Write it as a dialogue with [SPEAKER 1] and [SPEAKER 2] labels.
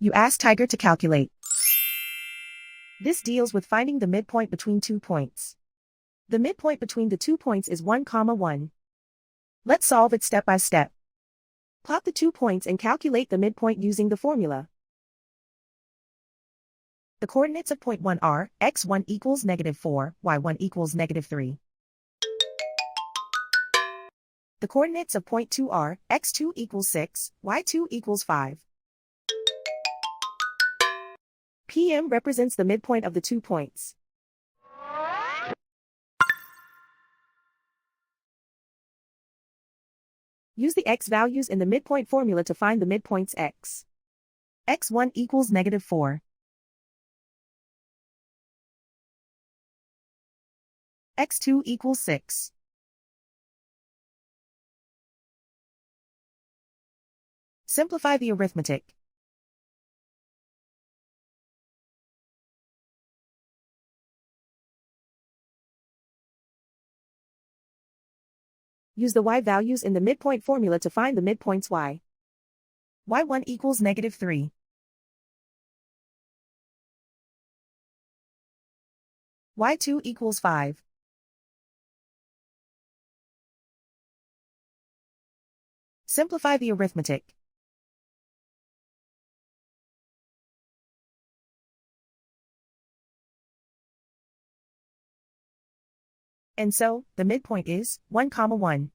[SPEAKER 1] You ask Tiger to calculate. This deals with finding the midpoint between 2 points. The midpoint between the 2 points is 1, 1. Let's solve it step by step. Plot the 2 points and calculate the midpoint using the formula. The coordinates of point 1 are x1 equals -4, y1 equals -3. The coordinates of point 2 are x2 equals 6, y2 equals 5. PM represents the midpoint of the 2 points. Use the x values in the midpoint formula to find the midpoints x. x1 equals -4. x2 equals 6. Simplify the arithmetic. Use the y values in the midpoint formula to find the midpoints y. y1 equals -3. y2 equals 5. Simplify the arithmetic. And so, the midpoint is 1, 1.